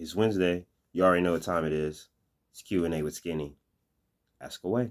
It's Wednesday. You already know what time it is. It's Q&A with Skinny. Ask away.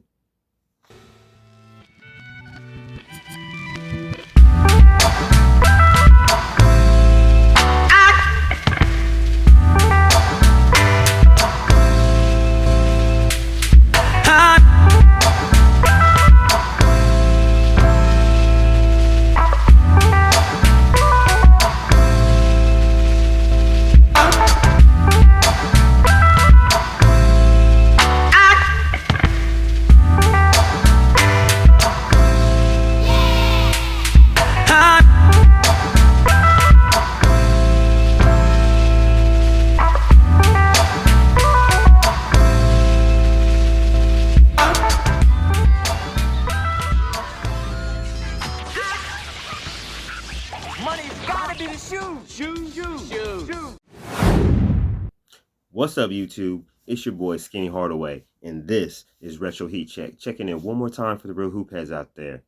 What's up, YouTube? It's your boy Skinny Hardaway, and this is Retro Heat Check. Checking in one more time for the real hoop heads out there.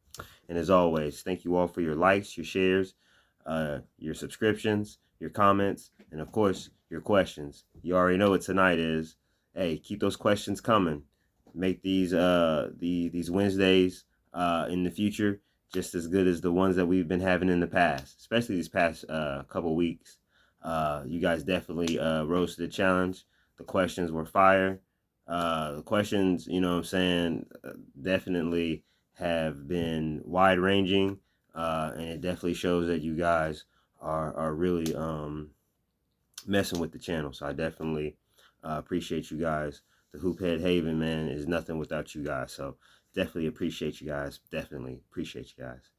And as always, thank you all for your likes, your shares, your subscriptions, your comments, and of course, your questions. You already know what tonight is. Hey, keep those questions coming. Make these Wednesdays in the future just as good as the ones that we've been having in the past, especially these past couple weeks. You guys definitely rose to the challenge. The questions were fire. The questions, you know what I'm saying, definitely have been wide-ranging, and it definitely shows that you guys are really messing with the channel. So I definitely appreciate you guys. The Hoophead Haven, man, is nothing without you guys. So definitely appreciate you guys. Definitely appreciate you guys.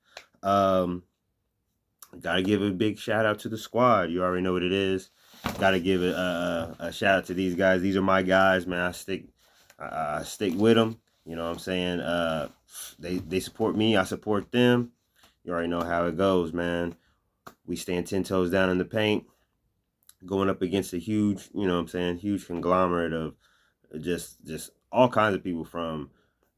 Gotta give a big shout out to the squad. You already know what it is. Gotta give a shout out to these guys. These are my guys, man. I stick with them. You know what I'm saying? They support me. I support them. You already know how it goes, man. We stand 10 toes down in the paint, going up against a huge, you know what I'm saying, huge conglomerate of just all kinds of people, from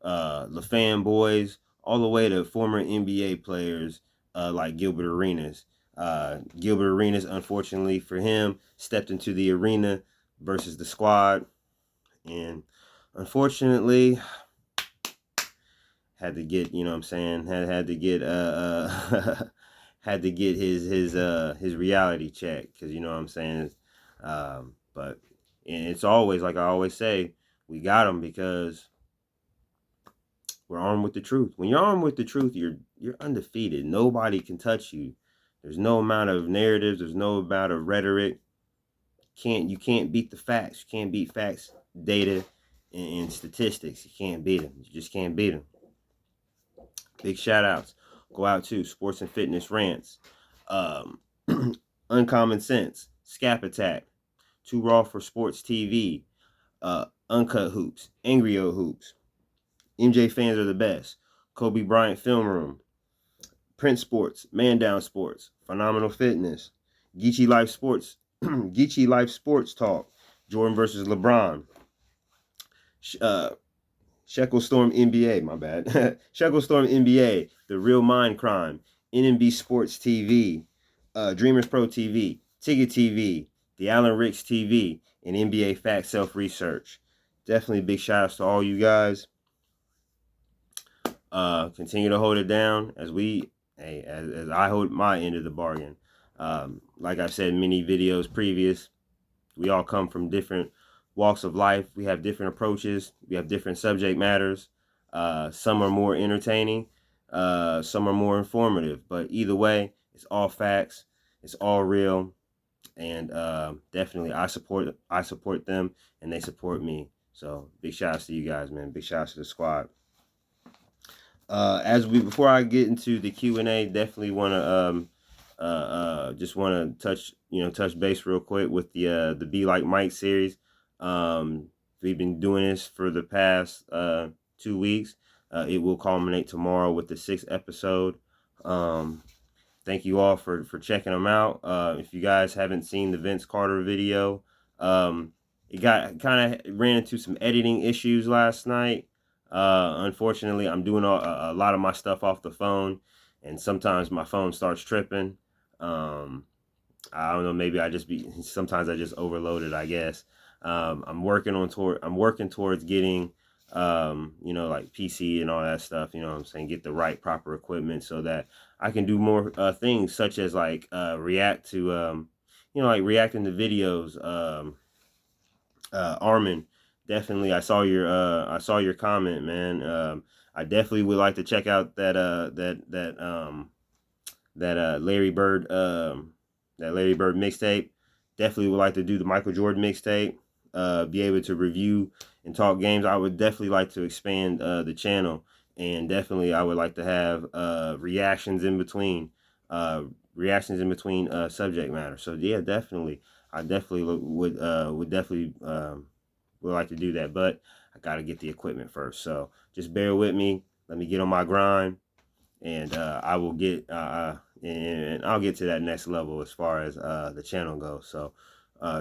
the fanboys all the way to former NBA players like Gilbert Arenas. Gilbert Arenas, unfortunately for him, stepped into the arena versus the squad, and unfortunately had to get, you know what I'm saying, had to get had to get his reality check, because you know what I'm saying. But it's always, like I always say, we got him because we're armed with the truth. When you're armed with the truth, you're undefeated. Nobody can touch you. There's no amount of narratives. There's no amount of rhetoric. You can't beat the facts. You can't beat facts, data, and statistics. You can't beat them. You just can't beat them. Big shout outs go out to Sports and Fitness Rants, Uncommon Sense, Scap Attack, Too Raw for Sports TV, Uncut Hoops, Angry O Hoops, MJ Fans Are the Best, Kobe Bryant Film Room, Prince Sports, Man Down Sports, Phenomenal Fitness, Geechee Life Sports, Geechee Life Sports Talk, Jordan versus LeBron, Shekel Storm NBA, my bad. Shekel Storm NBA, The Real Mind Crime, NMB Sports TV, Dreamers Pro TV, Ticket TV, The Allen Ricks TV, and NBA Fact Self Research. Definitely big shout outs to all you guys. Continue to hold it down as I hold my end of the bargain. Like I've said in many videos previous, we all come from different walks of life. We have different approaches. We have different subject matters. Some are more entertaining. Some are more informative. But either way, it's all facts. It's all real. And definitely, I support them, and they support me. So big shout outs to you guys, man. Big shout outs to the squad. Before I get into the Q&A, definitely want to just want to touch base real quick with the Be Like Mike series. We've been doing this for the past 2 weeks. It will culminate tomorrow with the 6th episode. Thank you all for checking them out. If you guys haven't seen the Vince Carter video, it kind of ran into some editing issues last night. Unfortunately, I'm doing a lot of my stuff off the phone, and sometimes my phone starts tripping. I don't know, maybe sometimes I just overloaded, I guess. I'm working towards getting, like PC and all that stuff, you know what I'm saying? Get the right proper equipment so that I can do more things such as like react to, like reacting to videos. Armin, definitely, I saw your comment, man. I definitely would like to check out that Larry Bird mixtape. Definitely would like to do the Michael Jordan mixtape. Be able to review and talk games. I would definitely like to expand the channel, and definitely I would like to have reactions in between subject matter. So yeah, definitely, I definitely would definitely would like to do that, but I got to get the equipment first. So just bear with me. Let me get on my grind, and I'll get to that next level as far as the channel goes. So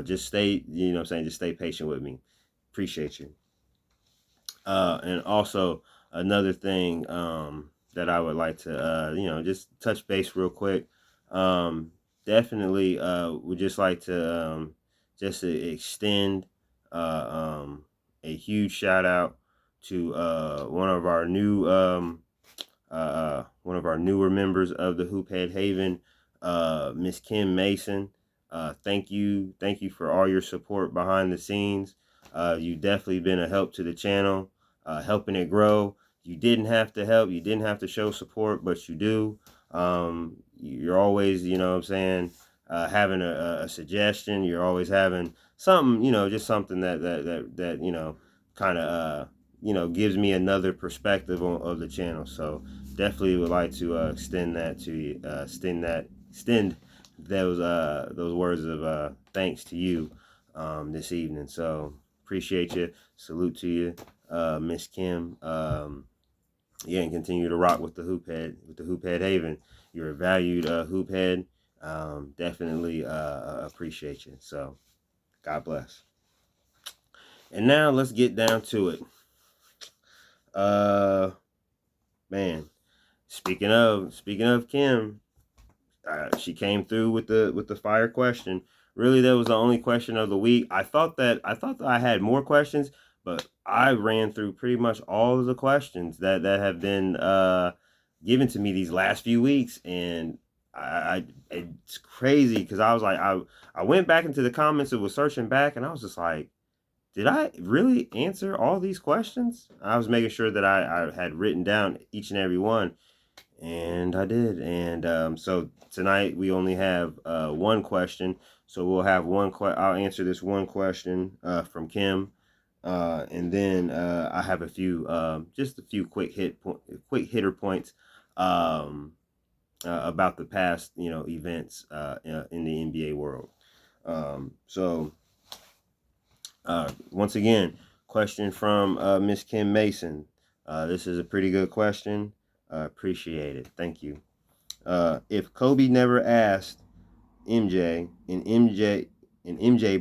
just stay, you know what I'm saying, just stay patient with me. Appreciate you. And also another thing that I would like to just touch base real quick. Definitely would just like to just to extend a huge shout out to one of our newer members of the Hoophead Haven, Miss Kim Mason. Thank you for all your support behind the scenes. You definitely been a help to the channel, helping it grow. You didn't have to help, you didn't have to show support, but you do. You're always, you know what I'm saying, having a suggestion. You're always having something, just something that kind of gives me another perspective of the channel. So definitely would like to extend that to extend those words of thanks to you this evening. So appreciate you. Salute to you, Miss Kim. Yeah, and continue to rock with the Hoophead Haven. You're a valued hoophead. Definitely appreciate you. So God bless. And now let's get down to it. Man, speaking of Kim, she came through with the fire question. Really, that was the only question of the week. I thought that I had more questions, but I ran through pretty much all of the questions that have been given to me these last few weeks, and it's crazy because I was like I went back into the comments and was searching back, and I was just like, did I really answer all these questions? I was making sure that I had written down each and every one, and I did. And so tonight we only have one question. So we'll have I'll answer this one question from Kim. And then I have just a few quick hitter points about the past, events in the NBA world. So once again, question from Miss Kim Mason. This is a pretty good question. Appreciate it. Thank you. If Kobe never asked MJ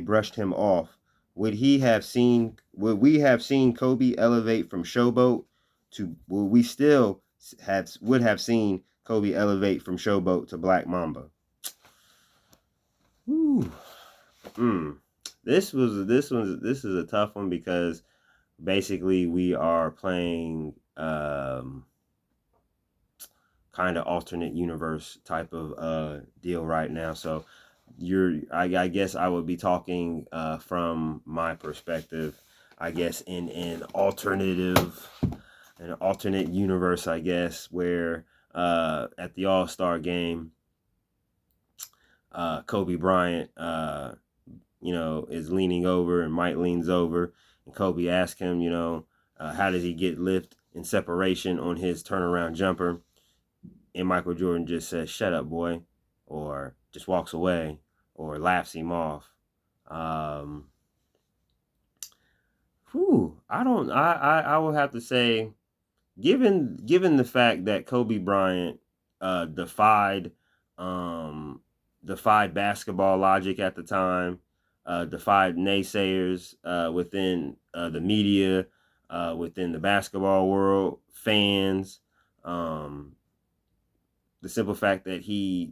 brushed him off, would we have seen Kobe elevate from Showboat to would have seen Kobe elevate from Showboat to Black Mamba? Whew. This is a tough one because basically we are playing kind of alternate universe type of deal right now. So I guess I would be talking from my perspective, I guess in an alternate universe, I guess, where at the All-Star game, Kobe Bryant is leaning over, and Mike leans over, and Kobe asks him, how does he get lift and separation on his turnaround jumper? And Michael Jordan just says, "Shut up, boy," or just walks away, or laughs him off. I will have to say, given the fact that Kobe Bryant defied basketball logic at the time, defied naysayers within the media, within the basketball world, fans. The simple fact that he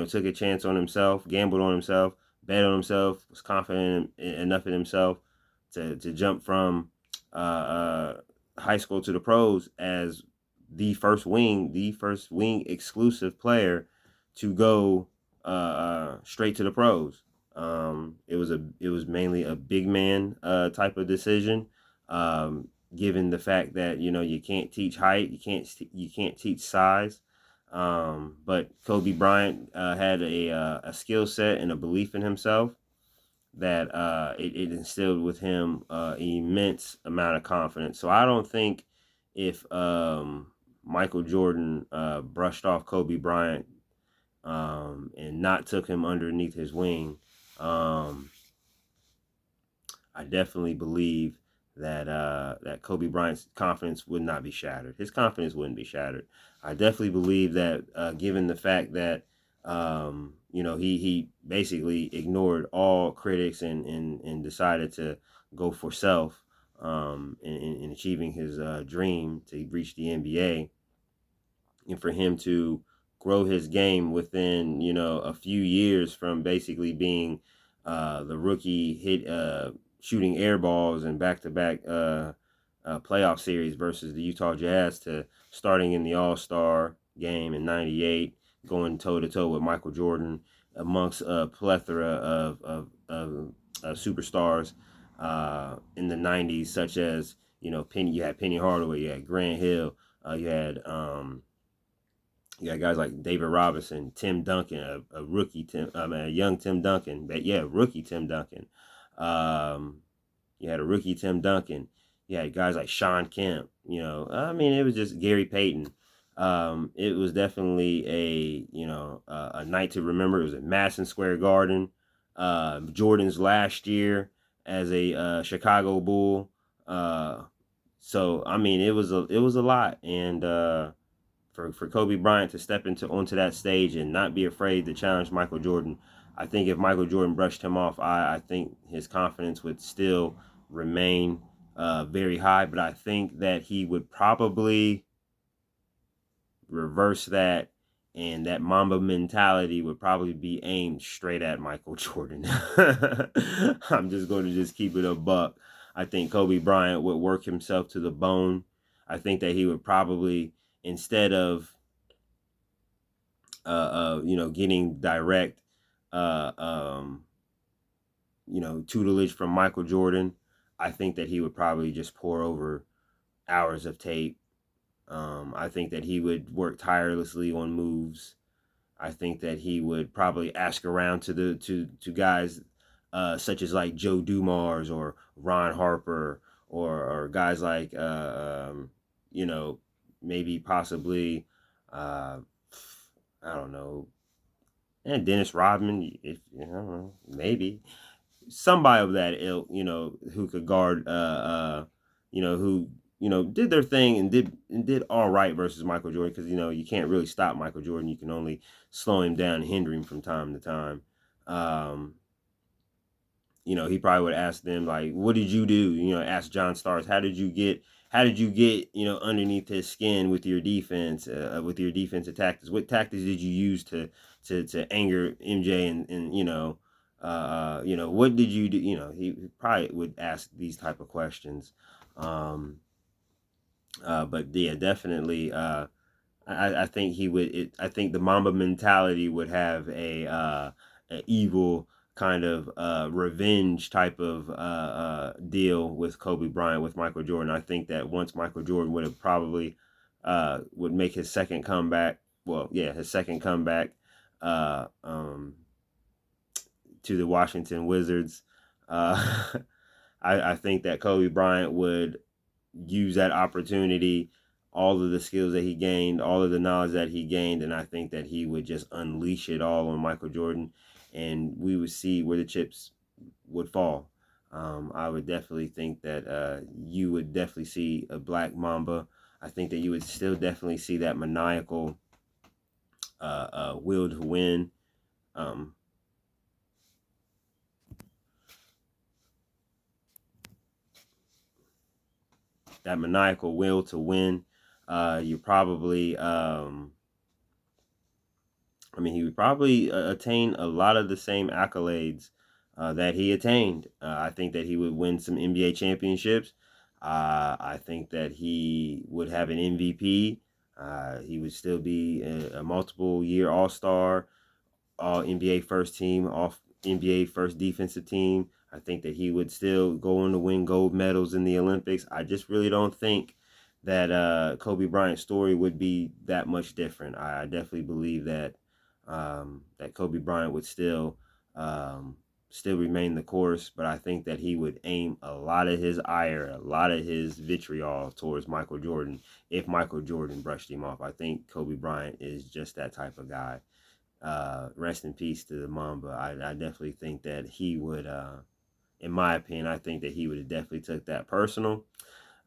took a chance on himself, gambled on himself, bet on himself, was confident enough in himself to jump from high school to the pros as the first wing exclusive player to go straight to the pros. It was mainly a big man type of decision. Given the fact that you can't teach height, you can't teach size. But Kobe Bryant had a skill set and a belief in himself that it instilled with him immense amount of confidence. So I don't think if Michael Jordan brushed off Kobe Bryant and not took him underneath his wing, I definitely believe that Kobe Bryant's confidence would not be shattered. His confidence wouldn't be shattered. I definitely believe that given the fact that he basically ignored all critics and decided to go for self in achieving his dream to reach the NBA, and for him to grow his game within a few years from basically being the rookie shooting air balls in back-to-back playoff series versus the Utah Jazz to starting in the All-Star game in '98, going toe-to-toe with Michael Jordan amongst a plethora of superstars in the '90s, such as you had Penny Hardaway, you had Grant Hill, you got guys like David Robinson, Tim Duncan, a young Tim Duncan, but yeah, rookie Tim Duncan. You had a rookie Tim Duncan. You had guys like Sean Kemp. It was just Gary Payton. It was definitely a night to remember. It was at Madison Square Garden. Jordan's last year as a Chicago Bull. So it was a lot, and for Kobe Bryant to step onto that stage and not be afraid to challenge Michael Jordan, I think if Michael Jordan brushed him off, I think his confidence would still remain very high, but I think that he would probably reverse that, and that Mamba mentality would probably be aimed straight at Michael Jordan. I'm just going to just keep it a buck. I think Kobe Bryant would work himself to the bone. I think that he would probably, instead of getting direct tutelage from Michael Jordan, I think that he would probably just pour over hours of tape. I think that he would work tirelessly on moves. I think that he would probably ask around to guys such as like Joe Dumars or Ron Harper or guys like maybe possibly I don't know, and Dennis Rodman, if I don't know, maybe somebody of that ilk, who could guard, who did their thing and did all right versus Michael Jordan, because you can't really stop Michael Jordan. You can only slow him down and hinder him from time to time. He probably would ask them like, "What did you do?" Ask John Starks, "How did you get? Underneath his skin with your defense, with your defensive tactics? What tactics did you use to anger MJ what did you do?" He probably would ask these type of questions. But yeah, definitely. I think he would. I think the Mamba mentality would have a evil kind of revenge type of deal with Kobe Bryant, with Michael Jordan. I think that once Michael Jordan would have probably would make his second comeback. Well, yeah, his second comeback to the Washington Wizards. I think that Kobe Bryant would use that opportunity, all of the skills that he gained, all of the knowledge that he gained, and I think that he would just unleash it all on Michael Jordan, and we would see where the chips would fall. I would definitely think that you would definitely see a Black Mamba. I think that you would still definitely see that maniacal will to win. That maniacal will to win. You probably I mean, he would probably attain a lot of the same accolades that he attained. I think that he would win some NBA championships. I think that he would have an MVP. He would still be a multiple year All Star, All NBA first team, All NBA first defensive team. I think that he would still go on to win gold medals in the Olympics. I just really don't think that Kobe Bryant's story would be that much different. I definitely believe that that Kobe Bryant would still remain the course, but I think that he would aim a lot of his ire, a lot of his vitriol towards Michael Jordan if Michael Jordan brushed him off. I think Kobe Bryant is just that type of guy. Rest in peace to the Mamba. I definitely think that he would, in my opinion, I think that he would have definitely took that personal.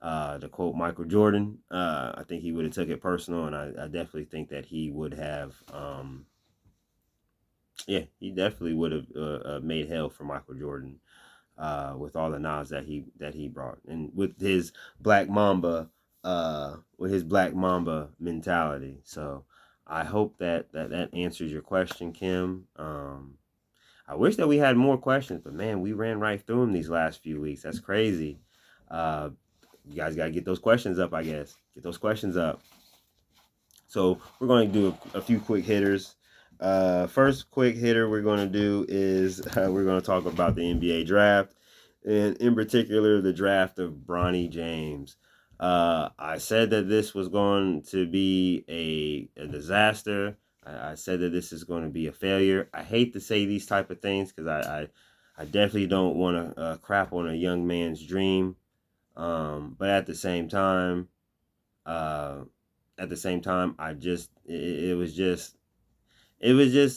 To quote Michael Jordan, I think he would have took it personal, and I definitely think that he would have, he definitely would have made hell for Michael Jordan with all the knowledge that he brought, and with his Black Mamba mentality. So I hope that answers your question, Kim. I wish that we had more questions, but man, we ran right through them these last few weeks. That's crazy. Uh, you guys got to get those questions up, I guess. Get those questions up. So we're going to do a few quick hitters. First quick hitter we're going to do is we're going to talk about the NBA draft, and in particular the draft of Bronny James. I said that this was going to be a disaster. I said that this is going to be a failure. I hate to say these type of things because I definitely don't want to crap on a young man's dream. But at the same time, I just it was just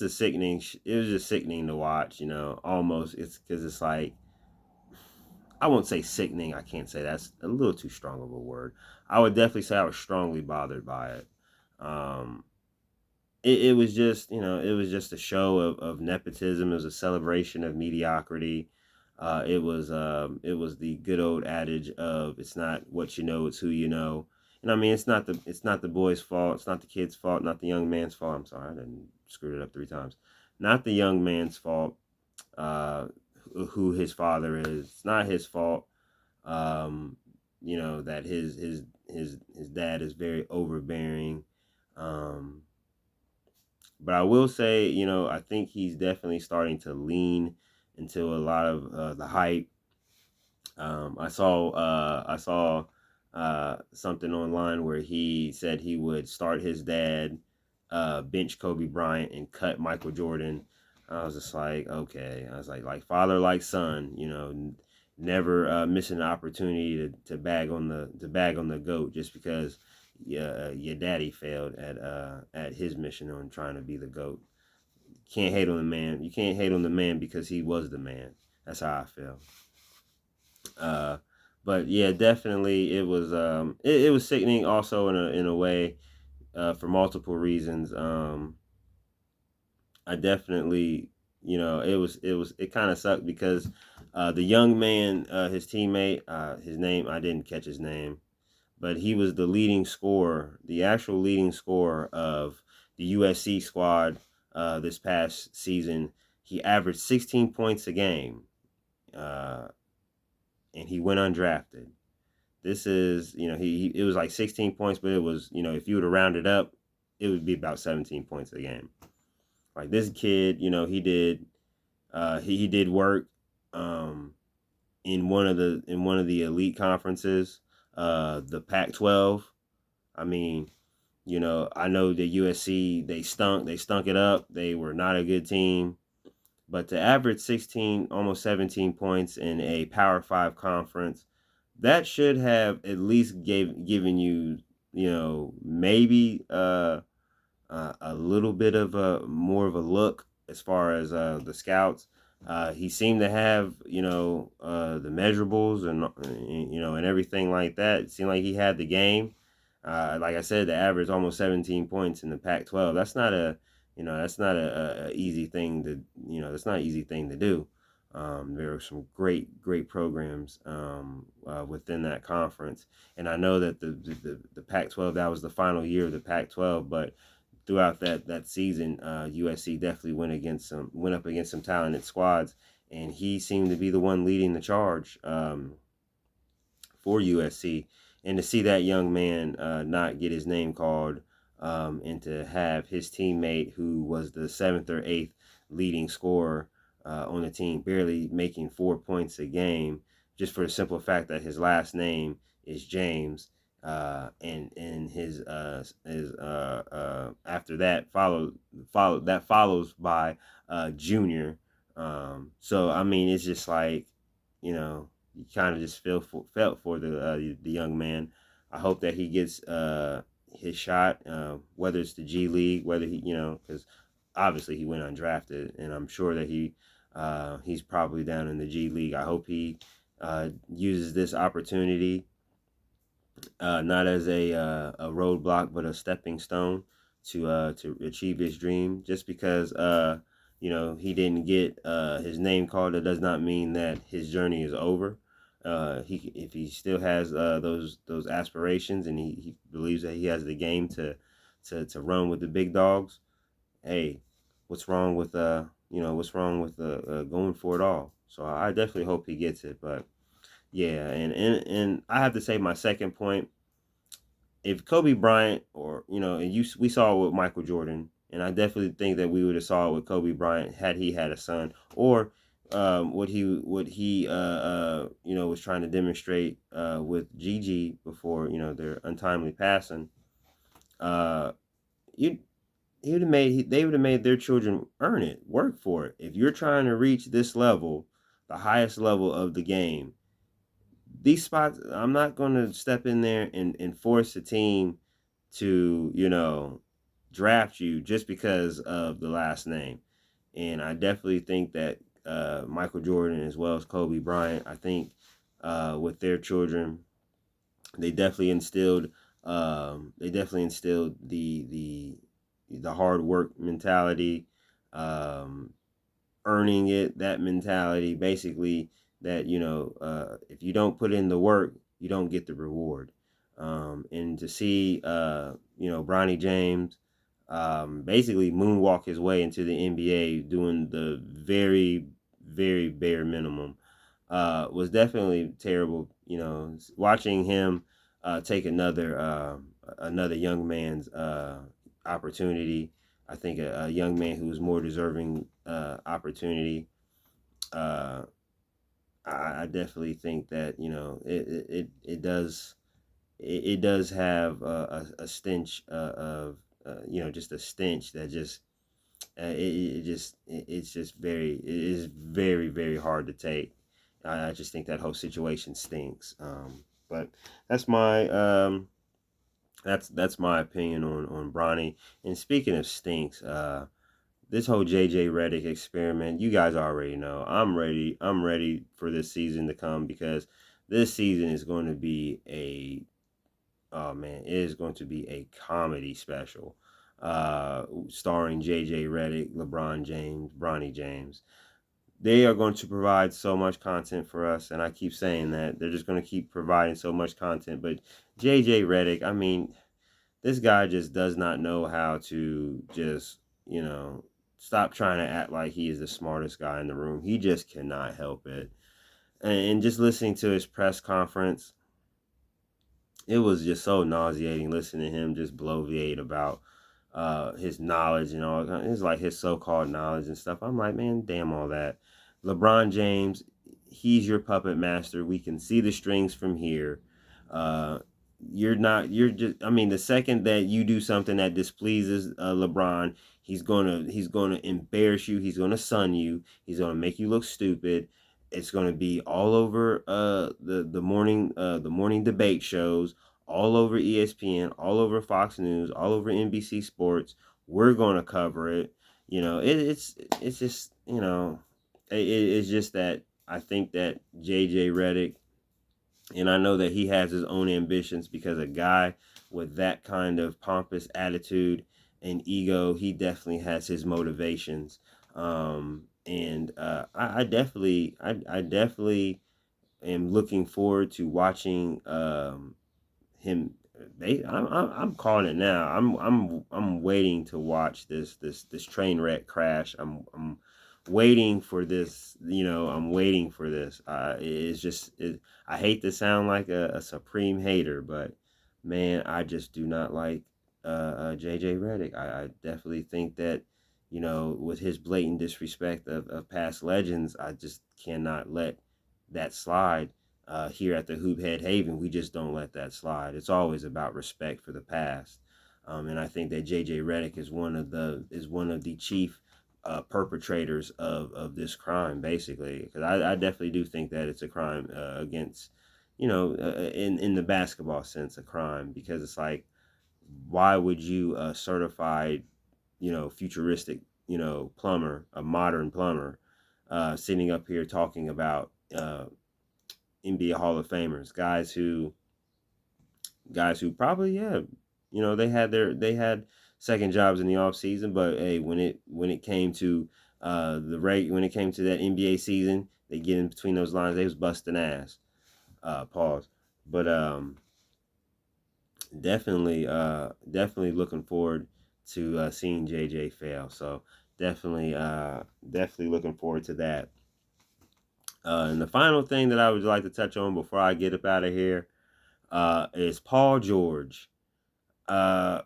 a sickening. It was just sickening to watch. Almost it's because it's like I won't say sickening. I can't say that's a little too strong of a word. I would definitely say I was strongly bothered by it. Um, it was just it was just a show of nepotism. It was a celebration of mediocrity. It was the good old adage of it's not what you know, it's who you know. And I mean it's not the boy's fault, it's not the kid's fault, not the young man's fault. I'm sorry, I didn't screwed it up 3 times. Not the young man's fault, uh, who his father is. It's not his fault. Um, that his dad is very overbearing. Um, but I will say, I think he's definitely starting to lean into a lot of the hype. I saw something online where he said he would start his dad, bench Kobe Bryant, and cut Michael Jordan. I was just like, okay. I was like father, like son. Never missing an opportunity to bag on the goat just because your daddy failed at his mission on trying to be the goat. Can't hate on the man. You can't hate on the man because he was the man. That's how I feel. Uh, but yeah, definitely it was sickening also in a way for multiple reasons. I definitely it kind of sucked because the young man, his teammate, his name I didn't catch his name, but he was the leading scorer, the actual leading scorer of the USC squad this past season. He averaged 16 points a game, uh, and he went undrafted. This is, it was like 16 points, but it was, if you were to round it up, it would be about 17 points a game. Like this kid, he did work in one of the elite conferences, the Pac-12. I mean, I know the USC they stunk it up. They were not a good team, but to average 16, almost 17 points in a Power 5 conference, that should have at least given you, maybe a little bit of a more of a look as far as the scouts. He seemed to have, the measurables and everything like that. It seemed like he had the game. Like I said, the average almost 17 points in the Pac-12. That's not a easy thing to, that's not an easy thing to do. There are some great programs within that conference, and I know that the Pac-12, that was the final year of the Pac-12, but throughout that season, USC definitely went up against some talented squads, and he seemed to be the one leading the charge for USC. And to see that young man not get his name called, and to have his teammate, who was the seventh or eighth leading scorer on the team, barely making 4 points a game, just for the simple fact that his last name is James. And his after that follows by Junior. So I mean, it's just like, you know, you kind of just felt for the young man. I hope that he gets his shot, whether it's the G League, whether he, because obviously he went undrafted, and I'm sure that he's probably down in the G League. I hope he uses this opportunity not as a roadblock, but a stepping stone to achieve his dream. Just because he didn't get his name called, it does not mean that his journey is over. If he still has those aspirations, and he believes that he has the game to run with the big dogs, hey, what's wrong with going for it all? So I definitely hope he gets it. But yeah, and I have to say, my second point, if Kobe Bryant, or we saw it with Michael Jordan, and I definitely think that we would have saw it with Kobe Bryant had he had a son, or what he was trying to demonstrate with Gigi before their untimely passing. Uh, you they would have made their children earn it, work for it. If you're trying to reach this level, the highest level of the game, these spots, I'm not going to step in there and force a team to, draft you just because of the last name. And I definitely think that Michael Jordan, as well as Kobe Bryant, I think with their children, they definitely instilled the hard work mentality, um, earning it, that mentality, basically, that if you don't put in the work, you don't get the reward. And to see Bronny James basically moonwalk his way into the NBA, doing the very, very bare minimum, was definitely terrible. Watching him take another young man's opportunity. I think a young man who's more deserving opportunity. Uh, I definitely think that it does have a stench of just a stench that just it's just it is very, very hard to take. I just think that whole situation stinks. But that's my that's my opinion on Bronny. And speaking of stinks, this whole JJ Redick experiment, you guys already know. I'm ready. I'm ready for this season to come, because this season is going to be oh man, it is going to be a comedy special, starring JJ Redick, LeBron James, Bronny James. They are going to provide so much content for us, and I keep saying that they're just going to keep providing so much content. But JJ Redick, I mean, this guy just does not know how to just, stop trying to act like he is the smartest guy in the room. He just cannot help it. And just listening to his press conference, it was just so nauseating listening to him just bloviate about his knowledge and all. It's like his so-called knowledge and stuff. I'm like, man, damn all that. LeBron James, he's your puppet master. We can see the strings from here. Uh, you're just, I mean, the second that you do something that displeases LeBron, he's gonna embarrass you. He's gonna sun you. He's gonna make you look stupid. It's gonna be all over the morning debate shows, all over ESPN, all over Fox News, all over NBC Sports. We're gonna cover it. It's just, it's just that I think that JJ Redick, and I know that he has his own ambitions, because a guy with that kind of pompous attitude and ego, he definitely has his motivations. And I definitely am looking forward to watching him I'm calling it now. I'm waiting to watch this train wreck crash. I'm waiting for this. I'm waiting for this. It's just I hate to sound like a supreme hater, but man, I just do not like JJ Redick. I definitely think that with his blatant disrespect of past legends, I just cannot let that slide. Here at the Hoophead Haven, we just don't let that slide. It's always about respect for the past, and I think that JJ Redick is one of the chief perpetrators of this crime, basically. Because I definitely do think that it's a crime against, in the basketball sense, a crime, because it's like, why would you certified, futuristic, plumber, a modern plumber, sitting up here talking about NBA Hall of Famers, guys who probably, yeah, they had second jobs in the off season, but hey, when it came to when it came to that NBA season, they get in between those lines, they was busting ass. Pause. But definitely looking forward to seeing JJ fail. So definitely looking forward to that. And the final thing that I would like to touch on before I get up out of here is Paul George. Uh,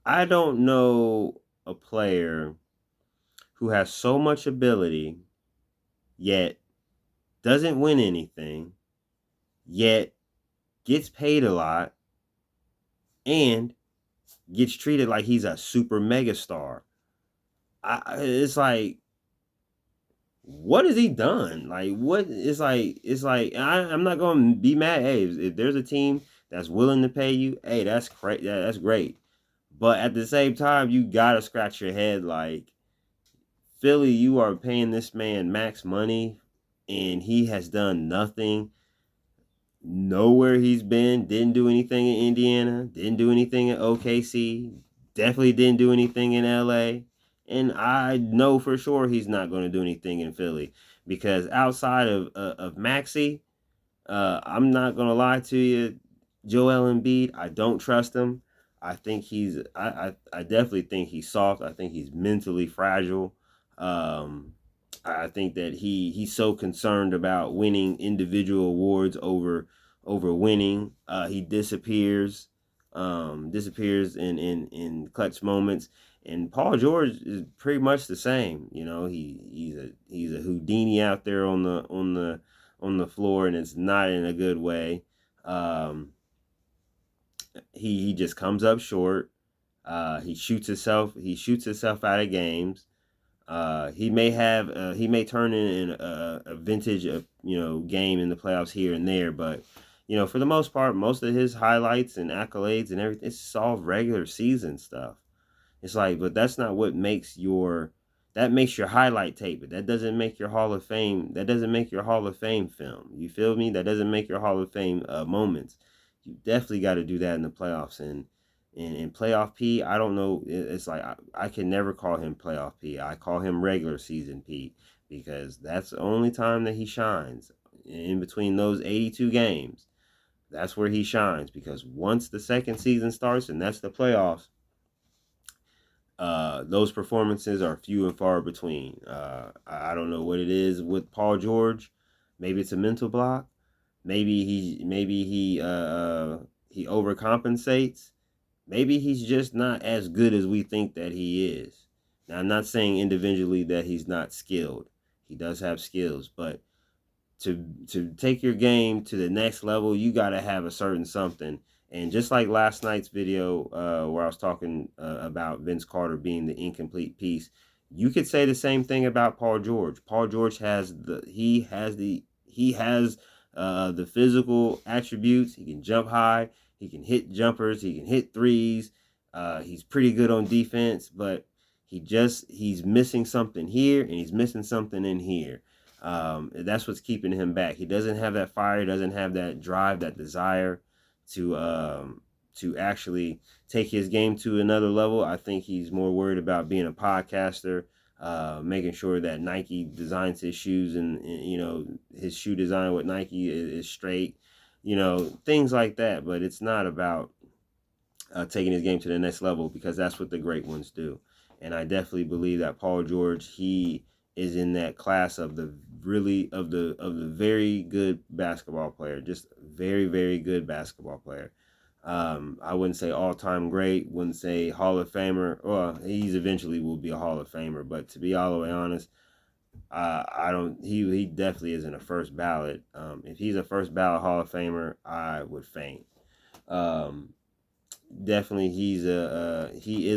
I don't know a player who has so much ability yet doesn't win anything, yet gets paid a lot, and gets treated like he's a super mega star. It's like, what has he done? Like, what it's like I'm not gonna be mad. Hey, if there's a team that's willing to pay you, hey, that's great. That's great. But at the same time, you gotta scratch your head like, Philly, you are paying this man max money, and he has done nothing. Nowhere he's been, didn't do anything in Indiana, didn't do anything in OKC, definitely didn't do anything in LA. And I know for sure he's not going to do anything in Philly, because outside of Maxey, I'm not going to lie to you, Joel Embiid, I don't trust him. I definitely think he's soft. I think he's mentally fragile. Um, I think that he's so concerned about winning individual awards over winning. He disappears in clutch moments. And Paul George is pretty much the same. He's a Houdini out there on the floor, and it's not in a good way. He just comes up short. He shoots himself out of games. He may turn in a vintage game in the playoffs here and there, but for the most part, most of his highlights and accolades and everything, it's all regular season stuff. It's like, but that's not what that makes your highlight tape, but that doesn't make your Hall of Fame. That doesn't make your Hall of Fame film. You feel me? That doesn't make your Hall of Fame moments. You definitely got to do that in the playoffs. And playoff P, I don't know. It's like I can never call him playoff P. I call him regular season P, because that's the only time that he shines. In between those 82 games, that's where he shines. Because once the second season starts, and that's the playoffs, those performances are few and far between. I don't know what it is with Paul George. Maybe it's a mental block. Maybe he overcompensates. Maybe he's just not as good as we think that he is. Now, I'm not saying individually that he's not skilled. He does have skills, but to take your game to the next level, you got to have a certain something. And just like last night's video, where I was talking about Vince Carter being the incomplete piece, you could say the same thing about Paul George. Paul George has the physical attributes. He can jump high. He can hit jumpers. He can hit threes. He's pretty good on defense, but he's missing something here, and he's missing something in here. That's what's keeping him back. He doesn't have that fire, doesn't have that drive, that desire to actually take his game to another level. I think he's more worried about being a podcaster, making sure that Nike designs his shoes, and his shoe design with Nike is straight. things like that. But it's not about taking his game to the next level, because that's what the great ones do. And I definitely believe that Paul George, he is in that class of the very good basketball player, just very, very good basketball player. I wouldn't say all-time great, wouldn't say Hall of Famer. Well, he's eventually will be a Hall of Famer, but to be all the way honest, I don't. He definitely isn't a first ballot. If he's a first ballot Hall of Famer, I would faint. Um, Definitely, he is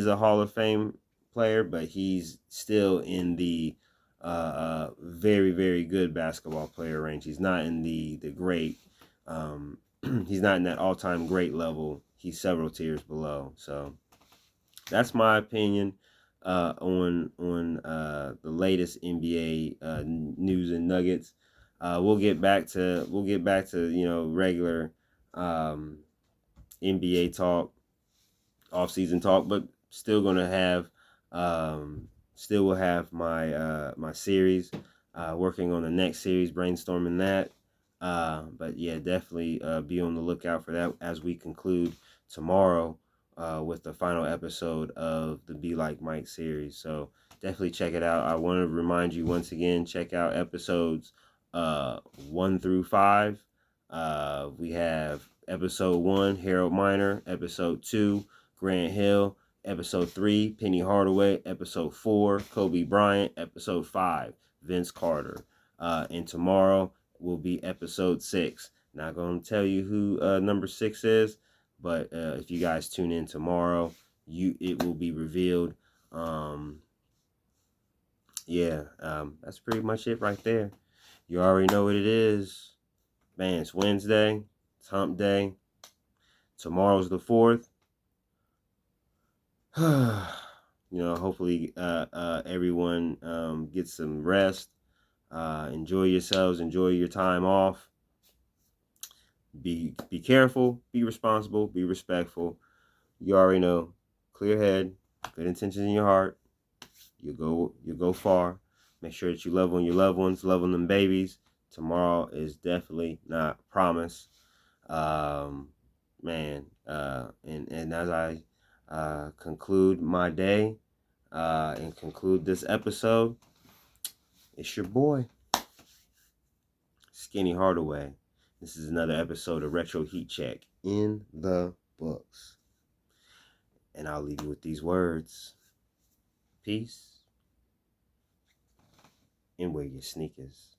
a Hall of Fame player, but he's still in the very, very good basketball player range. He's not in the great. He's not in that all-time great level. He's several tiers below. So that's my opinion on the latest NBA news and nuggets. We'll get back to regular NBA talk, off-season talk, but still gonna have still will have my series, working on the next series, brainstorming that. But yeah, definitely be on the lookout for that as we conclude tomorrow with the final episode of the Be Like Mike series. So definitely check it out. I want to remind you once again, check out episodes 1 through 5. We have episode 1, Harold Miner; episode 2, Grant Hill; episode 3, Penny Hardaway; episode 4, Kobe Bryant; episode 5, Vince Carter. And tomorrow will be episode 6. Not going to tell you who number 6 is, but if you guys tune in tomorrow, it will be revealed. That's pretty much it right there. You already know what it is. Man, it's Wednesday. It's hump day. Tomorrow's the 4th. Hopefully everyone gets some rest. Enjoy yourselves. Enjoy your time off. Be careful. Be responsible. Be respectful. You already know. Clear head. Good intentions in your heart. You'll go far. Make sure that you love on your loved ones. Love on them babies. Tomorrow is definitely not promised. And as I conclude my day and conclude this episode, it's your boy, Skinny Hardaway. This is another episode of Retro Heat Check in the books. And I'll leave you with these words. Peace. And wear your sneakers.